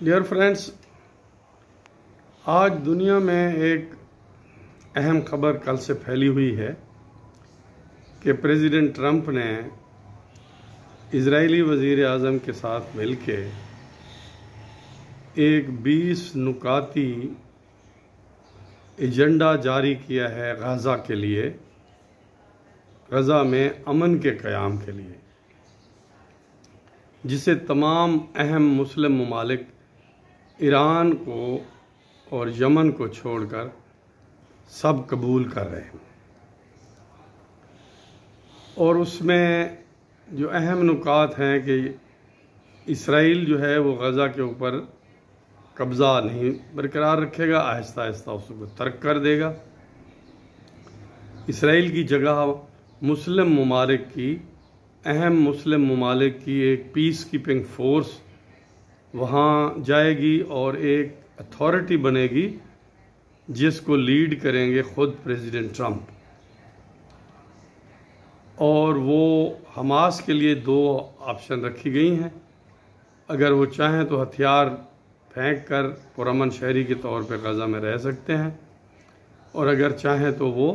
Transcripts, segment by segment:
Dear friends, आज दुनिया में एक अहम खबर कल से फैली हुई है कि प्रेसिडेंट ट्रंप ने इजरायली वज़ीर आज़म के साथ मिलके एक 20 नुकाती एजेंडा जारी किया है गाज़ा के लिए, गाज़ा में अमन के क़याम के लिए, जिसे तमाम अहम मुस्लिम ममालिक ईरान को और यमन को छोड़कर सब कबूल कर रहे हैं। और उसमें जो अहम नुकात हैं कि इसराइल जो है वो गाज़ा के ऊपर कब्ज़ा नहीं बरकरार रखेगा, आहिस्ता आहिस्ता उसको तर्क कर देगा। इसराइल की जगह मुस्लिम ममालिक की, अहम मुस्लिम ममालिक की एक पीस कीपिंग फोर्स वहाँ जाएगी और एक अथॉरिटी बनेगी जिसको लीड करेंगे खुद प्रेसिडेंट ट्रंप। और वो हमास के लिए 2 ऑप्शन रखी गई हैं। अगर वो चाहें तो हथियार फेंक कर पुरअमन शहरी के तौर पर गाज़ा में रह सकते हैं, और अगर चाहें तो वो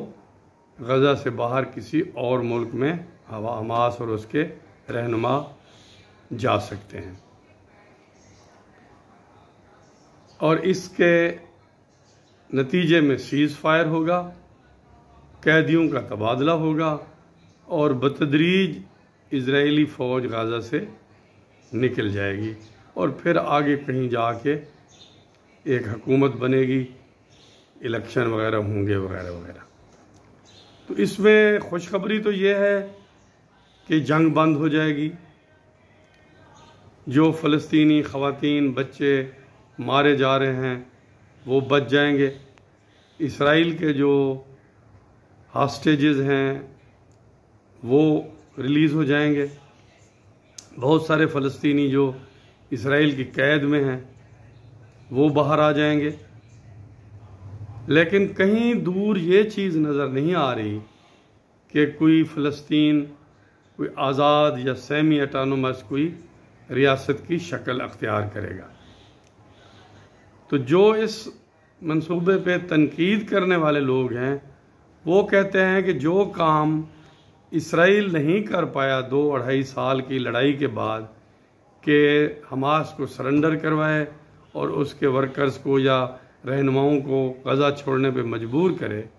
गाज़ा से बाहर किसी और मुल्क में हमास और उसके रहनुमा जा सकते हैं। और इसके नतीजे में सीज़ फायर होगा, कैदियों का तबादला होगा और बतदरीज इजरायली फ़ौज गाज़ा से निकल जाएगी और फिर आगे कहीं जाके एक हुकूमत बनेगी, इलेक्शन वगैरह होंगे वगैरह वगैरह। तो इसमें खुशखबरी तो ये है कि जंग बंद हो जाएगी, जो फ़लस्तीनी ख़वातीन बच्चे मारे जा रहे हैं वो बच जाएंगे, इसराइल के जो हॉस्टेजेस हैं वो रिलीज़ हो जाएंगे, बहुत सारे फ़लस्तीनी जो इसराइल की कैद में हैं वो बाहर आ जाएंगे। लेकिन कहीं दूर ये चीज़ नज़र नहीं आ रही कि कोई फ़लस्तीन कोई आज़ाद या सेमी ऑटोनोमस कोई रियासत की शक्ल अख्तियार करेगा। तो जो इस मंसूबे पे तनकीद करने वाले लोग हैं वो कहते हैं कि जो काम इसराइल नहीं कर पाया 2-2.5 साल की लड़ाई के बाद कि हमास को सरेंडर करवाए और उसके वर्कर्स को या रहनुमाओं को गाज़ा छोड़ने पे मजबूर करे,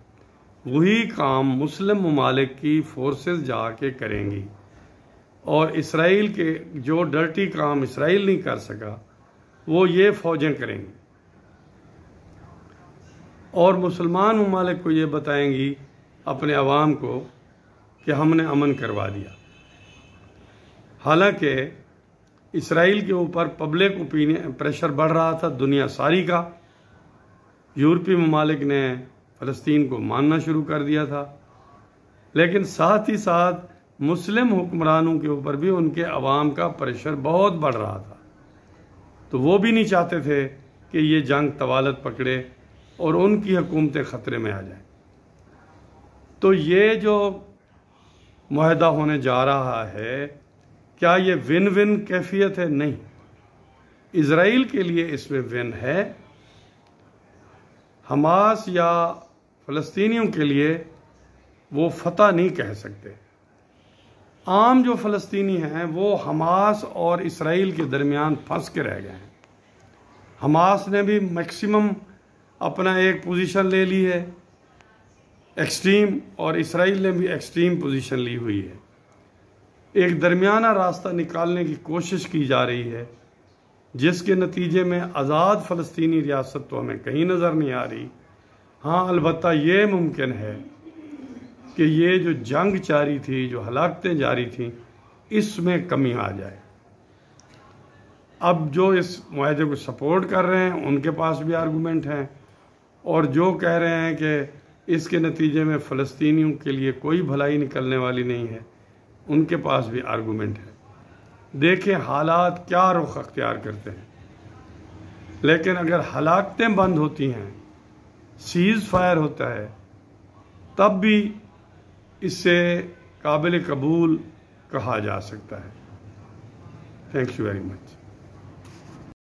वही काम मुस्लिम ममालिक की फोर्सेस जाके करेंगी। और इसराइल के जो डर्टी काम इसराइल नहीं कर सका वो ये फ़ौजें करेंगी और मुसलमान ममालिक को ये बताएंगी अपने अवाम को कि हमने अमन करवा दिया। हालांकि इसराइल के ऊपर पब्लिक ओपिनियन प्रेशर बढ़ रहा था दुनिया सारी का। यूरोपीय ममालिक ने फ़लस्तीन को मानना शुरू कर दिया था, लेकिन साथ ही साथ मुस्लिम हुक्मरानों के ऊपर भी उनके अवाम का प्रेशर बहुत बढ़ रहा था। तो वो भी नहीं चाहते थे कि ये जंग तवालत पकड़े और उनकी हुकूमतें ख़तरे में आ जाएं। तो ये जो मुआहदा होने जा रहा है, क्या ये विन विन कैफियत है? नहीं, इजराइल के लिए इसमें विन है, हमास या फ़लस्तीनियों के लिए वो फतह नहीं कह सकते। आम जो फ़लस्तीनी हैं वो हमास और इसराइल के दरमियान फंस के रह गए हैं। हमास ने भी मैक्सिमम अपना एक पोजीशन ले ली है एक्सट्रीम, और इसराइल ने भी एक्सट्रीम पोजीशन ली हुई है। एक दरमियाना रास्ता निकालने की कोशिश की जा रही है, जिसके नतीजे में आज़ाद फ़लस्तीनी रियासत तो हमें कहीं नज़र नहीं आ रही। हाँ, अलबत्ता ये मुमकिन है कि ये जो जंग जारी थी, जो हलाकतें जारी थीं, इसमें कमी आ जाए। अब जो इस मुआहदे को सपोर्ट कर रहे हैं उनके पास भी आर्गूमेंट हैं, और जो कह रहे हैं कि इसके नतीजे में फ़लस्तीनियों के लिए कोई भलाई निकलने वाली नहीं है, उनके पास भी आर्गूमेंट है। देखें हालात क्या रुख अख्तियार करते हैं। लेकिन अगर हलाकतें बंद होती हैं, सीज़ फायर होता है, तब भी इससे काबिल कबूल कहा जा सकता है। Thank you very much.